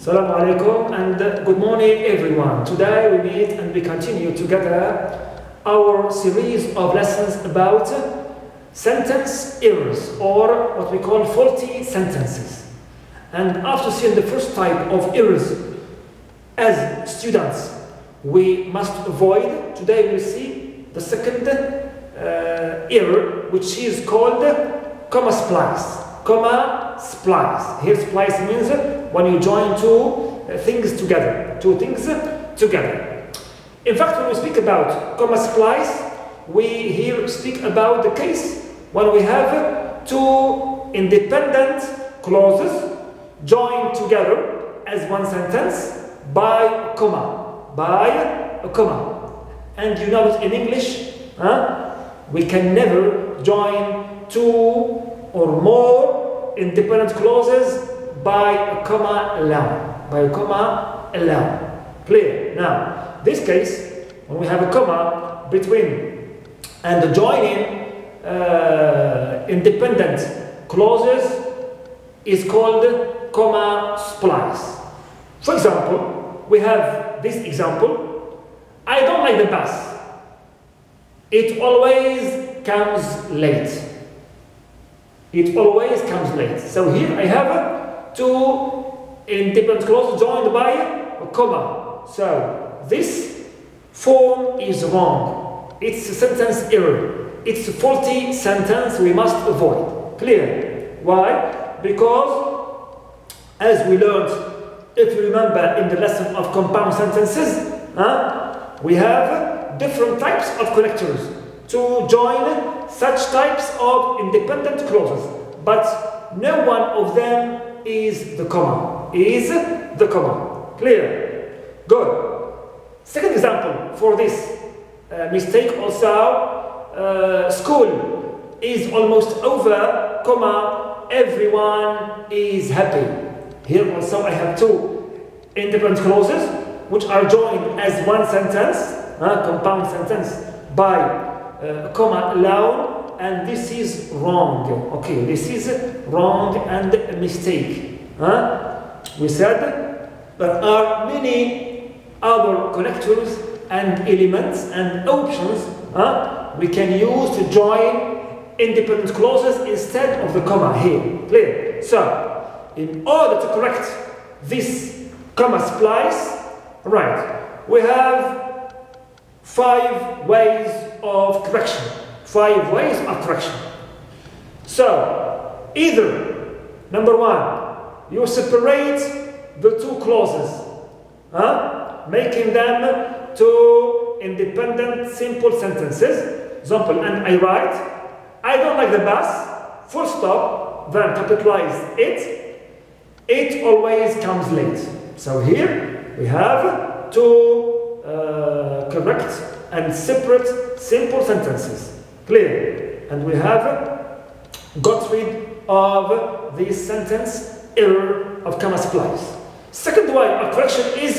Assalamu alaikum and good morning everyone. Today we meet and we continue together our series of lessons about sentence errors or what we call faulty sentences. And after seeing the first type of errors as students we must avoid, today we will see the second error, which is called comma splice. Comma splice. Here splice means when you join two things together. In fact, when we speak about comma splice, we here speak about the case when we have two independent clauses joined together as one sentence by a comma. And you know that in English, we can never join two or more independent clauses by a comma alone. Clear? Now, this case, when we have a comma between and joining independent clauses is called comma splice. For example, we have this example: I don't like the bus. It always comes late. So here I have two independent clauses joined by a comma. So this form is wrong. It's a sentence error. It's a faulty sentence we must avoid. Clear? Why? Because as we learned, if you remember in the lesson of compound sentences, we have different types of connectors to join such types of independent clauses, but no one of them is the comma. Clear? Good. Second example for this mistake also, school is almost over, comma, everyone is happy. Here also I have two independent clauses which are joined as one sentence, compound sentence, by a comma alone, and this is wrong. Okay, this is wrong and a mistake. We said there are many other connectors and elements and options we can use to join independent clauses instead of the comma here. Clear? So, in order to correct this comma splice, right, we have 5 ways of correction. So, either, number 1, you separate the two clauses, making them two independent simple sentences. Example, and I write, I don't like the bus, full stop, then capitalize it always comes late. So here we have two correct and separate simple sentences. Clear? And we have got rid of this sentence error of comma splice. Second way of correction is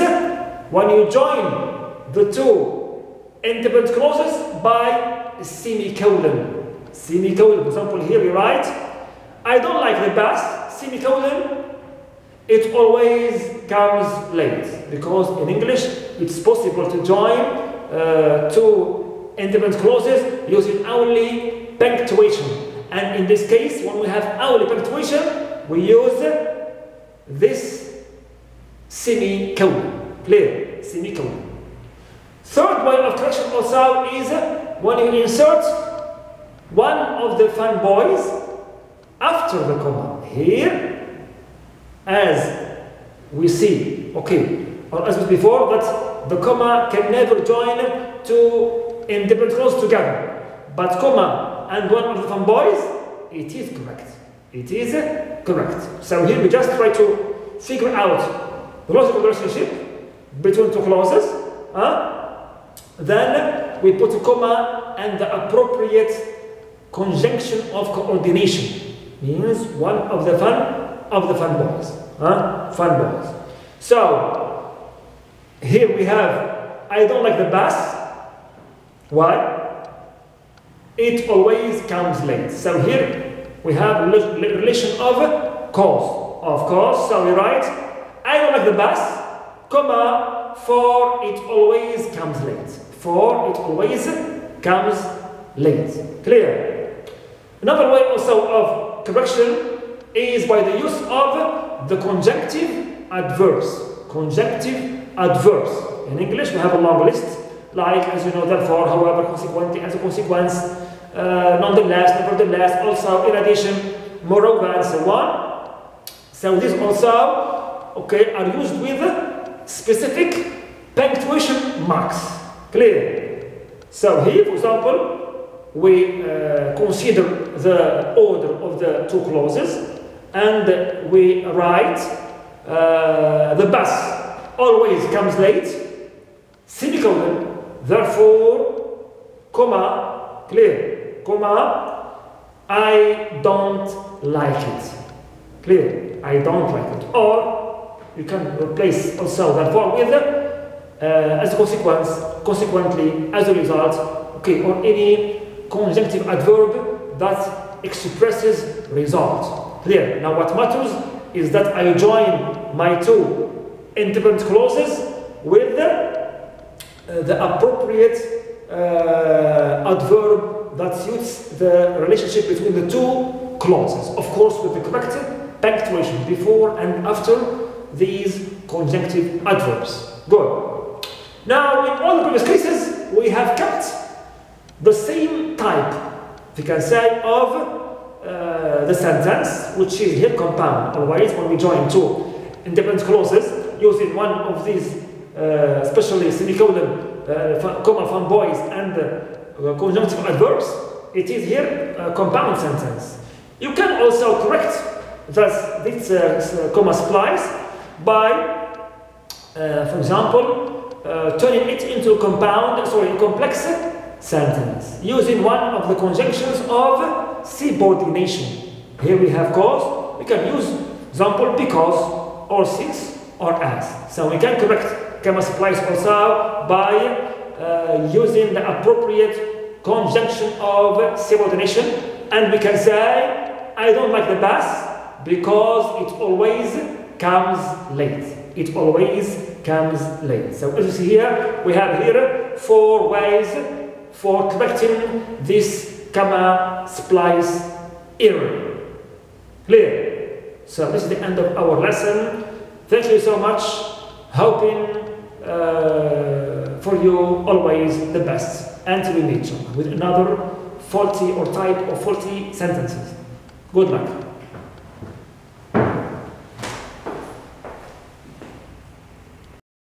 when you join the two independent clauses by a semicolon. For example, here we write, I don't like the bus, semicolon, it always comes late. Because in English, it's possible to join two independent clauses using only punctuation. And in this case, when we have only punctuation, we use this semicolon. Clear? Semicolon. Third way of correction also is when you insert one of the fun boys after the comma. Here, as we see, okay, or as before, that the comma can never join two independent clauses together. But comma and one of the fun boys, it is correct. So here we just try to figure out the logical relationship between two clauses. Then we put a comma and the appropriate conjunction of coordination. Means one of the fun boys. So here we have I don't like the bus. Why? It always comes late. So here we have relation of cause. Of course, so we write I don't like like the bus, comma, for it always comes late. For it always comes late. Clear? Another way also of correction is by the use of the conjunctive adverbs. Conjunctive adverbs. In English, we have a long list, like, as you know, therefore, however, consequently, as a consequence, nonetheless, nevertheless, also, in addition, moreover, and so on. So these also, okay, are used with specific punctuation marks. Clear? So here, for example, we consider the order of the two clauses, and we write the bus always comes late, semicolon, therefore, comma, clear, comma, I don't like it. Clear? I don't like it. Or you can replace also therefore with as a consequence, consequently, as a result, okay, or any conjunctive adverb that expresses result. Clear? Now what matters is that I join my two independent clauses with the appropriate adverb that suits the relationship between the two clauses. Of course, with the correct punctuation before and after these conjunctive adverbs. Good. Now, in all the previous cases, we have kept the same type, we can say, of the sentence, which is here compound. Always, when we join two independent clauses, using one of these, especially semicolon, comma from boys, and conjunctive adverbs, it is here a compound sentence. You can also correct this comma splice by, for example, turning it into a complex sentence, using one of the conjunctions of subordination. Here we have cause, we can use example because, or since, or as. So we can correct comma splice also by using the appropriate conjunction of subordination, and we can say, I don't like the bus because it always comes late. It always comes late. So as you see here, we have here 4 ways for correcting this comma splice error. Clear? So this is the end of our lesson. Thank you so much. Hoping for you always the best. Until we meet you with another faulty or type of faulty sentences. Good luck.